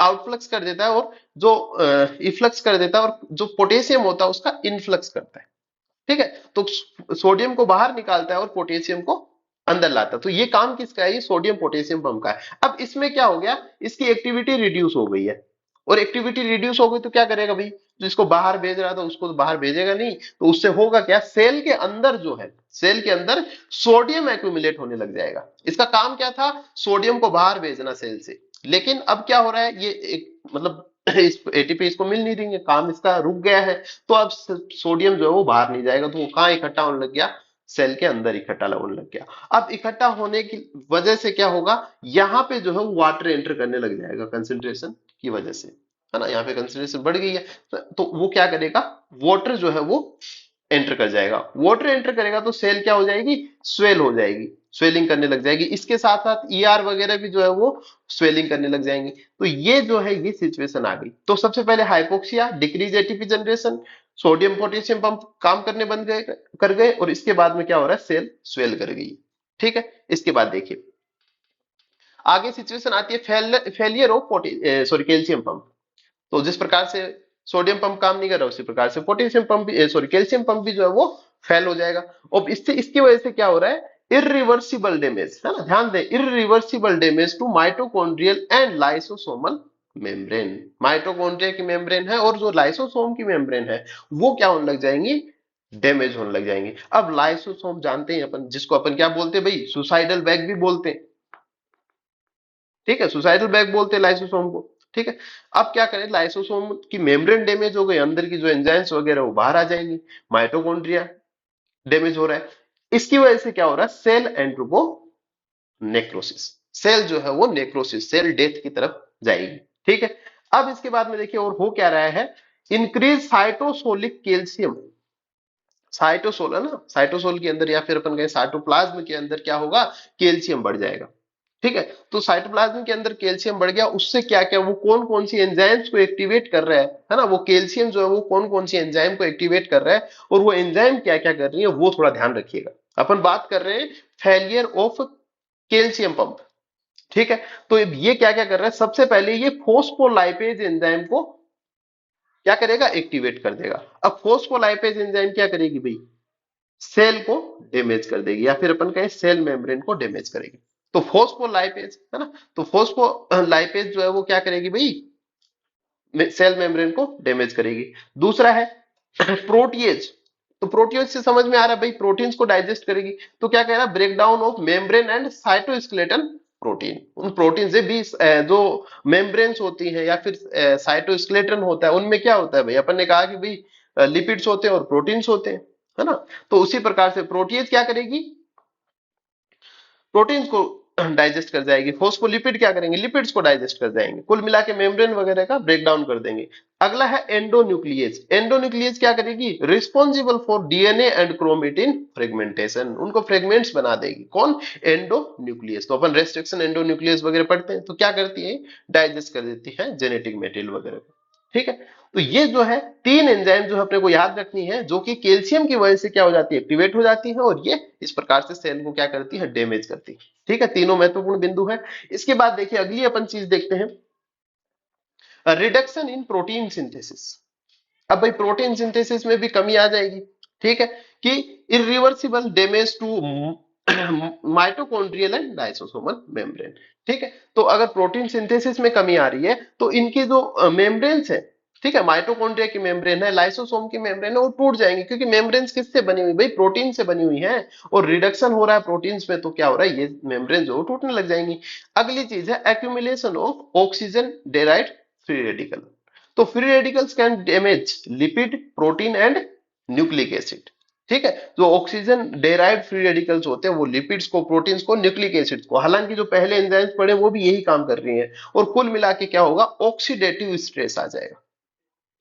Speaker 1: आउटफ्लक्स कर देता है, और जो इफ्लक्स कर देता है, और जो पोटेशियम होता है उसका इनफ्लक्स करता है। ठीक है, तो सोडियम को बाहर निकालता है और पोटेशियम को अंदर लाता है। तो ये काम किसका है, ये सोडियम पोटेशियम पंप का है। अब इसमें क्या हो गया, इसकी एक्टिविटी रिड्यूस हो गई है, और एक्टिविटी रिड्यूस हो गई तो क्या करेगा भाई, जो इसको बाहर भेज रहा था उसको तो बाहर भेजेगा नहीं, तो उससे होगा क्या, सेल के अंदर जो है, सेल के अंदर सोडियम एक्यूमुलेट होने लग जाएगा। इसका काम क्या था, सोडियम को बाहर भेजना सेल से। लेकिन अब क्या हो रहा है, ये एक मतलब इस एटीपी इसको मिल नहीं रही है, काम इसका रुक गया है। तो अब सोडियम जो है वो बाहर नहीं जाएगा, तो वो कहाँ इकट्ठा होने लग गया, सेल के अंदर इकट्ठा होने लग गया। अब इकट्ठा होने की वजह से क्या होगा, यहाँ पे जो है वो वाटर एंटर करने लग जाएगा कंसंट्रेशन की वजह से, है ना। यहाँ पे कंसंट्रेशन बढ़ गई है, तो वो क्या करेगा, वाटर जो है वो एंटर कर जाएगा। वाटर एंटर करेगा तो सेल क्या हो जाएगी, स्वेल हो जाएगी, स्वेलिंग करने लग जाएगी। इसके साथ साथ ईआर वगैरह भी जो है वो स्वेलिंग करने लग जाएंगी। तो ये जो है ये सिचुएशन आ गई। तो सबसे पहले hypoxia, decrease ATP generation, sodium potassium pump काम करने बंद गए कर गए, और इसके बाद में क्या हो रहा है, सेल स्वेल कर गई। ठीक है, इसके बाद देखिए आगे सिचुएशन आती है failure of sorry calcium pump. तो जिस प्रकार से सोडियम पंप काम नहीं कर रहा उसी प्रकार से पोटेशियम पंप भी सॉरी कैल्शियम पंप भी जो है वो फेल हो जाएगा। और इससे इसकी वजह से क्या हो रहा है, इरिवर्सिबल डैमेज, है ना, ध्यान दें, irreversible damage to mitochondrial and lysosomal membrane. Mitochondria की मेम्ब्रेन है और जो लाइसोसोम की मेम्ब्रेन है वो क्या होने लग जाएंगी, डैमेज होने लग जाएंगी। अब लाइसोसोम जानते हैं अपन, जिसको अपन क्या बोलते हैं भाई, सुसाइडल बैग भी बोलते हैं। ठीक है, सुसाइडल बैग बोलते हैं लाइसोसोम को। ठीक है, अब क्या करें, लाइसोसोम की मेम्ब्रेन डैमेज हो गई, अंदर की जो एंजाइम्स वगैरह वो बाहर आ जाएंगी, माइटोकॉन्ड्रिया डैमेज हो रहा है। इसकी वजह से क्या हो रहा है, सेल एंट्रोपो नेक्रोसिस, सेल जो है वो नेक्रोसिस, सेल डेथ की तरफ जाएगी। ठीक है, अब इसके बाद में देखिए और हो क्या रहा है, इंक्रीज साइटोसोलिक कैल्शियम। साइटोसोल है ना, साइटोसोल के अंदर या फिर अपन कहें साइटोप्लाज्म के अंदर क्या होगा, कैल्शियम बढ़ जाएगा। ठीक है, तो साइटोप्लाज्म के अंदर कैल्शियम बढ़ गया, उससे क्या क्या वो कौन कौन सी एंजाइम्स को एक्टिवेट कर रहा है ना, वो कैल्शियम जो है वो कौन कौन सी एंजाइम को एक्टिवेट कर रहा है, और वो एंजाइम क्या क्या कर रही है वो थोड़ा ध्यान रखिएगा। अपन बात कर रहे हैं फेलियर ऑफ कैल्शियम पंप। ठीक है, तो ये क्या क्या कर रहा है, सबसे पहले ये फोस्फोलाइपेज एंजाइम को क्या करेगा, एक्टिवेट कर देगा। अब फोस्फोलाइपेज एंजाइम क्या करेगी भाई, सेल को डैमेज कर देगी, या फिर अपन कहें सेल मेम्ब्रेन को डैमेज करेगी। तो फोस्फोलाइपेज है ना, तो फोस्फोलाइपेज जो है वो क्या करेगी भाई, सेल मेम्ब्रेन को डैमेज करेगी। दूसरा है प्रोटीएज। तो प्रोटीएज से समझ में आ रहा है भाई, प्रोटीन्स को डाइजेस्ट करेगी। तो क्या कह रहा है, break down of membrane and cytoskeleton protein. उन प्रोटीन से भी जो मेम्ब्रेन्स होती हैं या फिर साइटोस्केलेटन होता है, उनमें क्या होता है भाई, अपन ने कहा कि भाई लिपिड्स होते हैं और प्रोटीन्स होते हैं, है ना। तो उसी प्रकार से प्रोटीएज क्या करेगी, प्रोटीन्स को डाइजेस्ट कर जाएगी। फोस्फोलिपिड क्या करेंगे, लिपिड्स को डाइजेस्ट कर जाएंगे, कुल मिला के मेम्ब्रेन वगैरह का ब्रेक डाउन कर देंगे। अगला है एंडोन्यूक्लियस। एंडोन्यूक्लियस क्या करेगी, responsible for DNA and chromatin fragmentation, उनको फ्रेगमेंट्स बना देगी। कौन, एंडोन्यूक्लियस। तो अपन रेस्ट्रिक्शन एंडोन्यूक्लियस वगैरह पढ़ते हैं, तो क्या करती है, डाइजेस्ट कर देती है जेनेटिक मेटेरियल वगैरह को। ठीक है, तो ये जो है तीन एंजाइम जो अपने को याद रखनी है, जो कि कैल्शियम की वजह से क्या हो जाती है, एक्टिवेट हो जाती है, और ये इस प्रकार से सेल को क्या करती है, डैमेज करती है। ठीक है, तीनों महत्वपूर्ण बिंदु है। इसके बाद देखिए अगली अपन चीज देखते हैं, रिडक्शन इन प्रोटीन सिंथेसिस। अब भाई प्रोटीन सिंथेसिस में भी कमी आ जाएगी। ठीक है, कि irreversible damage to mitochondrial and lysosomal membrane. ठीक है, तो अगर प्रोटीन सिंथेसिस में कमी आ रही है तो इनकी जो मेम्ब्रेन्स है, ठीक है, माइटोकॉन्ड्रिया की मेम्ब्रेन है, लाइसोसोम की मेम्ब्रेन है, वो टूट जाएंगे, क्योंकि मेम्ब्रेन्स किससे बनी हुई भाई, प्रोटीन से बनी हुई है। और रिडक्शन हो रहा है प्रोटीन्स में, तो क्या हो रहा है, ये मेम्ब्रेन जो टूटने लग जाएंगी। अगली चीज है accumulation of oxygen derived free radical. तो free radicals can damage lipid, protein and nucleic acid. ठीक है, जो ऑक्सीजन डेराइव्ड फ्री रेडिकल्स होते हैं वो लिपिड्स को, प्रोटीन्स को, न्यूक्लिक एसिड्स को, हालांकि जो पहले एंजाइम्स पढ़े वो भी यही काम कर रही हैं। और कुल मिला के क्या होगा, ऑक्सीडेटिव स्ट्रेस आ जाएगा।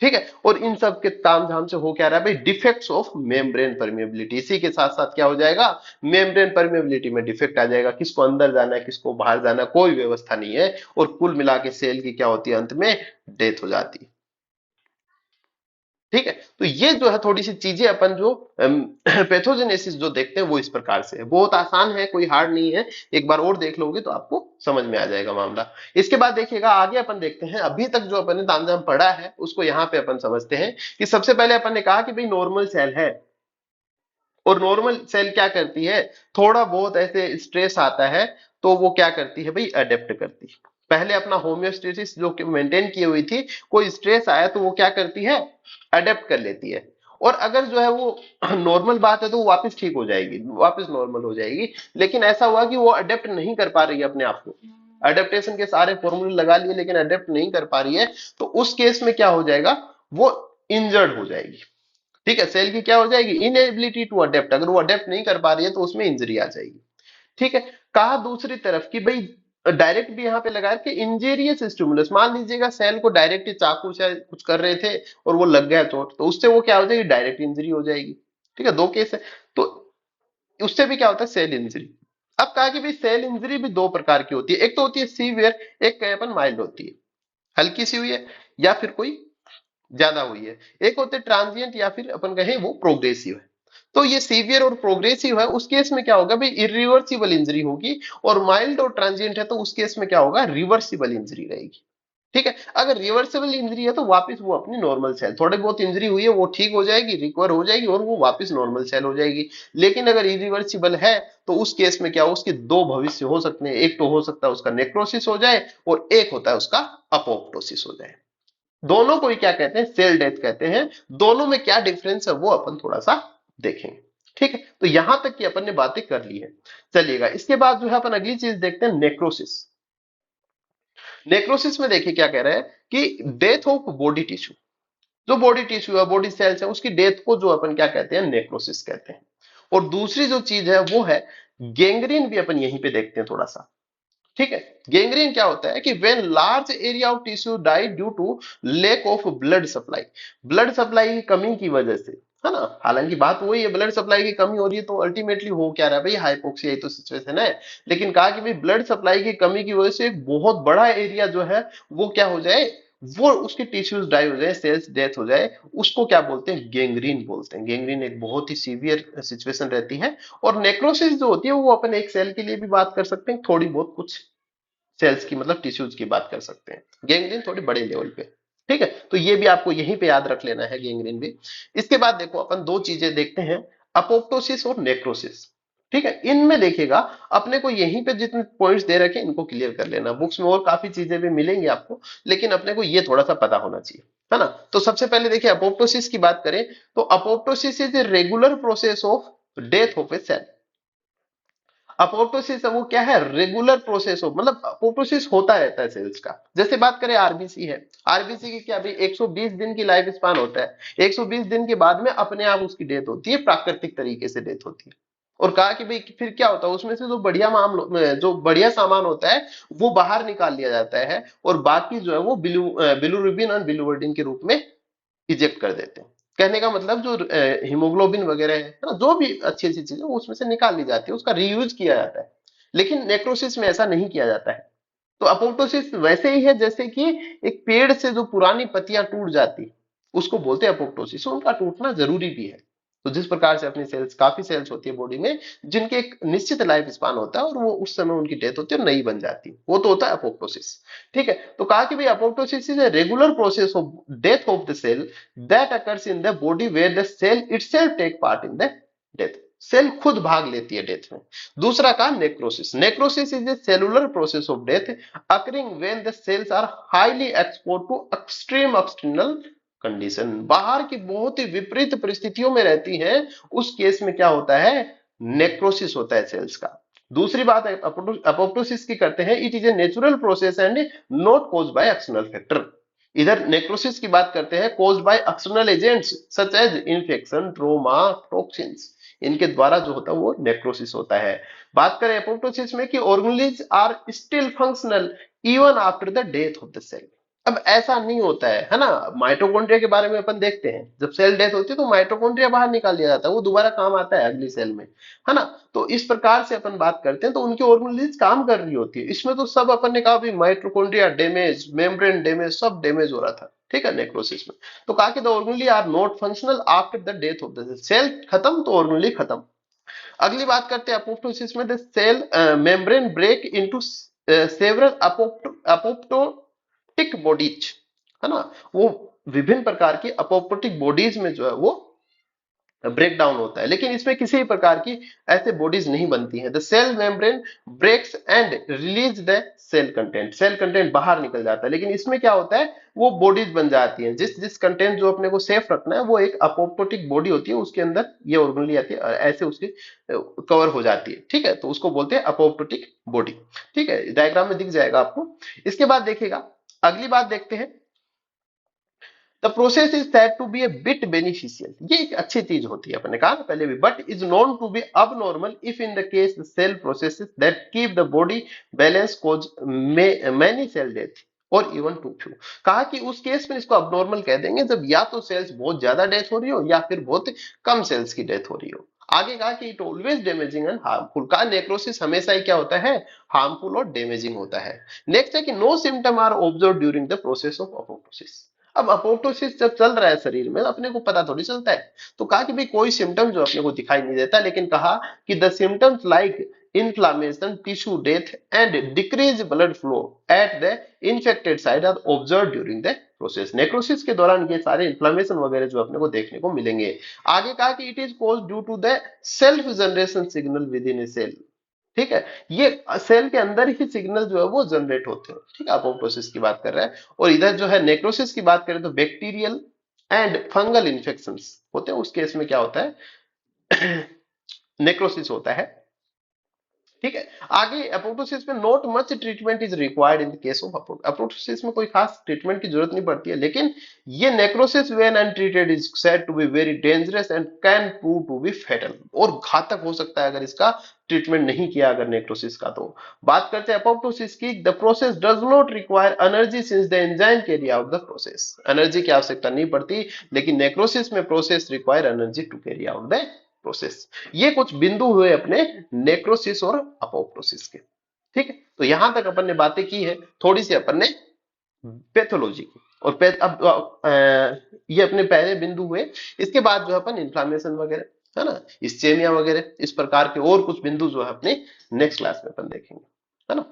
Speaker 1: ठीक है, और इन सब के ताम झाम से हो क्या रहा है भाई, डिफेक्ट्स ऑफ मेम्ब्रेन परमेबिलिटी। इसी के साथ साथ क्या हो जाएगा, मेम्ब्रेन परमेबिलिटी में डिफेक्ट आ जाएगा, किसको अंदर जाना है किसको बाहर जाना है कोई व्यवस्था नहीं है, और कुल मिला के सेल की क्या होती है, अंत में डेथ हो जाती है। ठीक है, तो ये जो है थोड़ी सी चीजें अपन जो पैथोजेनेसिस जो देखते हैं वो इस प्रकार से है, बहुत आसान है, कोई हार्ड नहीं है। एक बार और देख लोगे तो आपको समझ में आ जाएगा मामला। इसके बाद देखिएगा आगे अपन देखते हैं, अभी तक जो अपन ने तामझाम पढ़ा है उसको यहाँ पे अपन समझते हैं। कि सबसे पहले अपन ने कहा कि भाई नॉर्मल सेल है, और नॉर्मल सेल क्या करती है, थोड़ा बहुत ऐसे स्ट्रेस आता है तो वो क्या करती है भाई, अडेप्ट करती है। पहले अपना होम्योस्टेसिस जो मेंटेन की हुई थी, कोई स्ट्रेस आया तो वो क्या करती है, अडेप्ट कर लेती है। और अगर जो है वो नॉर्मल बात है तो वो वापस ठीक हो जाएगी, वापस नॉर्मल हो जाएगी। लेकिन ऐसा हुआ कि वो अडेप्ट नहीं कर पा रही है अपने आप को, अडेप्टेशन के सारे फॉर्मूले लगा लिए लेकिन अडेप्ट नहीं कर पा रही है, तो उस केस में क्या हो जाएगा, वो इंजर्ड हो जाएगी। ठीक है, सेल की क्या हो जाएगी, इनएबिलिटी टू अडेप्ट, अगर वो अडेप्ट नहीं कर पा रही है तो उसमें इंजरी आ जाएगी। ठीक है, कहा दूसरी तरफ कि भाई डायरेक्ट भी यहाँ पे लगा कि इंजेरियस स्टिमुलस, मान लीजिएगा सेल को डायरेक्ट चाकू से कुछ कर रहे थे और वो लग गया चोट, तो उससे वो क्या हो जाएगी, डायरेक्ट इंजरी हो जाएगी। ठीक है, दो केस है, तो उससे भी क्या होता है, सेल इंजरी। अब कहा कि भाई सेल इंजरी भी दो प्रकार की होती है, एक तो होती है सीवियर, एक कहे अपन माइल्ड होती है, हल्की सी हुई है या फिर कोई ज्यादा हुई है। एक होते ट्रांजिएंट या फिर अपन कहें वो प्रोग्रेसिव है। तो ये सीवियर और प्रोग्रेसिव है, उस केस में क्या होगा भाई, इरिवर्सिबल इंजरी होगी। और माइल्ड और ट्रांजिएंट है तो उस केस में क्या होगा, रिवर्सिबल इंजरी रहेगी। ठीक है, अगर रिवर्सिबल इंजरी है तो वापस वो अपनी नॉर्मल सेल, थोड़ी बहुत इंजरी हुई है वो ठीक हो जाएगी, रिकवर हो जाएगी और वो वापस नॉर्मल सेल हो जाएगी। लेकिन अगर इरिवर्सिबल है तो उस केस में क्या हो, उसके दो भविष्य हो सकते हैं, एक तो हो सकता है उसका नेक्रोसिस हो जाए, और एक होता है उसका अपोप्टोसिस हो जाए। दोनों को ही क्या कहते हैं, सेल डेथ कहते हैं। दोनों में क्या डिफरेंस है वो अपन थोड़ा सा देखेंगे। ठीक है, तो यहां तक की अपन ने बातें कर ली है। चलिएगा इसके बाद जो है अपन अगली चीज देखते हैं, नेक्रोसिस। नेक्रोसिस में देखिए क्या कह रहा है कि डेथ ऑफ बॉडी टिश्यू, जो बॉडी टिश्यू है, बॉडी सेल्स है, उसकी डेथ को जो अपन क्या कहते हैं, नेक्रोसिस कहते हैं। और दूसरी जो चीज है वो है गेंग्रीन, भी अपन यहीं पे देखते हैं थोड़ा सा। ठीक है। गैंग्रीन क्या होता है कि when large area of tissue die due to lack of blood supply, blood supply की कमी की वजह से, है ना। हालांकि बात वही है, ब्लड सप्लाई की कमी हो रही है तो अल्टीमेटली हो क्या रहा है भाई, हाइपोक्सिया ही तो सिचुएशन है। लेकिन कहा कि भाई ब्लड सप्लाई की कमी की वजह से एक बहुत बड़ा एरिया जो है वो क्या हो जाए, वो उसके टिश्यूज डाई हो जाए, सेल्स डेथ हो जाए, उसको क्या बोलते हैं, गैंग्रीन बोलते हैं। गैंग्रीन एक बहुत ही सीवियर सिचुएशन रहती है। और नेक्रोसिस जो होती है वो अपन एक सेल के लिए भी बात कर सकते हैं, थोड़ी बहुत कुछ सेल्स की मतलब टिश्यूज की बात कर सकते हैं। गैंग्रीन थोड़ी बड़े लेवल पे, ठीक है। तो ये भी आपको यहीं पे याद रख लेना है, गैंग्रीन भी। इसके बाद देखो अपन दो चीजें देखते हैं, अपोप्टोसिस और नेक्रोसिस। ठीक है, इनमें देखिएगा अपने को यहीं पे जितने पॉइंट्स दे रखे हैं इनको क्लियर कर लेना। बुक्स में और काफी चीजें भी मिलेंगी आपको, लेकिन अपने को ये थोड़ा सा पता होना चाहिए, है ना। तो सबसे पहले देखिए अपोप्टोसिस की बात करें तो apoptosis is a regular process of death of a cell. Apoptosis वो क्या है, रेगुलर प्रोसेस हो, मतलब अपोप्टोसिस होता रहता है सेल्स का। जैसे बात करें आरबीसी है, आरबीसी की क्या भाई 120 दिन की लाइफ स्पान होता है, 120 दिन के बाद में अपने आप उसकी डेथ होती है, प्राकृतिक तरीके से डेथ होती है। और कहा कि भाई फिर क्या होता है, उसमें से जो बढ़िया मामलो जो बढ़िया सामान होता है वो बाहर निकाल लिया जाता है, और बाकी जो है वो बिलुरुबिन और बिलुवर्डिन के रूप में इजेक्ट कर देते हैं। कहने का मतलब जो हीमोग्लोबिन वगैरह है ना, जो भी अच्छी अच्छी चीजें उसमें से निकाल ली जाती है, उसका रीयूज किया जाता है। लेकिन नेक्रोसिस में ऐसा नहीं किया जाता है। तो अपोप्टोसिस वैसे ही है जैसे कि एक पेड़ से जो पुरानी पत्तियां टूट जाती, उसको बोलते हैं अपोप्टोसिस। उनका टूटना जरूरी भी है। तो जिस प्रकार से अपनी सेल्स, काफी सेल्स होती है बॉडी में जिनके एक निश्चित लाइफ स्पान होता है और वो उस समय उनकी डेथ होती है और नई बन जाती है, वो तो होता है अपोप्टोसिस। ठीक है। तो कहा कि भाई apoptosis is a regular process of death of the cell that occurs in the body where the cell itself take part in the death. Cell खुद भाग लेती है डेथ में। दूसरा का necrosis, necrosis is a cellular process of death occurring when the cells are highly expose to extreme external condition. बाहर की बहुत ही विपरीत परिस्थितियों में रहती हैं, उस केस में क्या होता है, नेक्रोसिस होता है सेल्स का। दूसरी बात है अपोप्टोसिस की करते हैं, it is a natural process and not caused by external factor. इधर नेक्रोसिस की बात करते हैं caused by external agents such as infection, trauma, toxins, इनके द्वारा जो होता है वो नेक्रोसिस होता है। बात करें अपोप्टोसिस में कि organelles are still functional even after the death of the cell. अब ऐसा नहीं होता है ना। माइटोकॉन्ड्रिया के बारे में अपन देखते हैं, जब सेल डेथ होती है तो माइटोकॉन्ड्रिया बाहर निकाल दिया जाता है, वो दोबारा काम आता है अगली सेल में, है ना। तो इस प्रकार से अपन बात करते हैं तो उनकी ऑर्गेनेल्स काम कर रही होती है। इसमें तो सब अपन ने कहा भी माइटोकॉन्ड्रिया डैमेज, मेम्ब्रेन डैमेज, सब डैमेज हो रहा था, ठीक है, नेक्रोसिस में। तो कहा कि the organelle are not functional after the death of the cell. Cell खत्म तो ऑर्गेनेली खत्म। अगली बात करते हैं अपोप्टोसिस में, the cell membrane break into several apoptotic bodies, है ना। वो विभिन्न प्रकार की अपोप्टोटिक बॉडीज में जो है वो ब्रेक डाउन होता है, लेकिन इसमें किसी भी प्रकार की ऐसे बॉडीज नहीं बनती हैं। The cell membrane breaks and release the cell content, cell content बाहर निकल जाता है, लेकिन इसमें क्या होता है वो बॉडीज बन जाती हैं। जिस जिस कंटेंट जो अपने को सेफ रखना है वो एक अपोप्टोटिक बॉडी होती है, उसके अंदर ये ऑर्गेनेली आती है और ऐसे उसकी कवर हो जाती है, ठीक है। तो उसको बोलते हैं अपोप्टोटिक बॉडी, ठीक है, डायग्राम में दिख जाएगा आपको। इसके बाद देखिएगा अगली बात देखते हैं, the process is said to be a bit beneficial. ये एक अच्छी चीज होती है, अपने कहा ना पहले भी, but is known to be abnormal if in the case the cell processes that keep the body balance cause many cell death और इवन टू फ्यू। कहा कि उस केस में इसको अबनॉर्मल कह देंगे जब या तो सेल्स बहुत ज्यादा डेथ हो रही हो या फिर बहुत कम सेल्स की डेथ हो रही हो। आगे कहा कि it always damaging and harmful. कहा नेक्रोसिस हमेशा ही क्या होता है, हार्मफुल और डैमेजिंग होता है। नेक्स्ट है कि no symptom are observe during the process of apoptosis. अब अपोप्टोसिस जब चल रहा है शरीर में अपने को पता थोड़ी चलता है। तो कहा कि भाई कोई सिम्टम जो अपने को दिखाई नहीं देता, लेकिन कहा कि the symptoms like inflammation, tissue death and decreased blood flow at the infected site are observed during the process। Necrosis के दौरान ये सारे इन्फ्लामेशन वगैरह जो अपने को देखने को मिलेंगे। आगे कहा कि it is cause due to the self generation signal within a cell. ठीक है, ये सेल के अंदर ही सिग्नल जो है वो जनरेट होते हैं, ठीक है, अपोप्टोसिस की बात कर रहा है। और इधर जो है नेक्रोसिस की बात करें तो बैक्टीरियल एंड फंगल इन्फेक्शंस होते हैं, उस केस में क्या होता है नेक्रोसिस होता है। ठीक है, आगे अपोप्टोसिस में not much treatment is required in the case of apoptosis में कोई खास ट्रीटमेंट की जरूरत नहीं पड़ती है, लेकिन ये necrosis when untreated is said to be very dangerous and can prove to be fatal, और घातक हो सकता है अगर इसका ट्रीटमेंट नहीं किया अगर नेक्रोसिस का। तो बात करते हैं अपोप्टोसिस की। The process does not require energy since the enzyme carry out the process. Energy की आवश्यकता नहीं पड़ती, लेकिन नेक्रोसिस में process require energy to carry out the process. ये कुछ बिंदु हुए अपने नेक्रोसिस और अपोप्टोसिस के। ठीक है, तो यहां तक अपन ने बातें की है, थोड़ी सी अपन ने पैथोलॉजी की। और ये अपने पहले बिंदु हुए। इसके बाद जो है अपन इन्फ्लामेशन वगैरह, है ना, इस्चेमिया वगैरह, इस प्रकार के और कुछ बिंदु जो है अपने नेक्स्ट क्लास में अपन देखेंगे, है ना।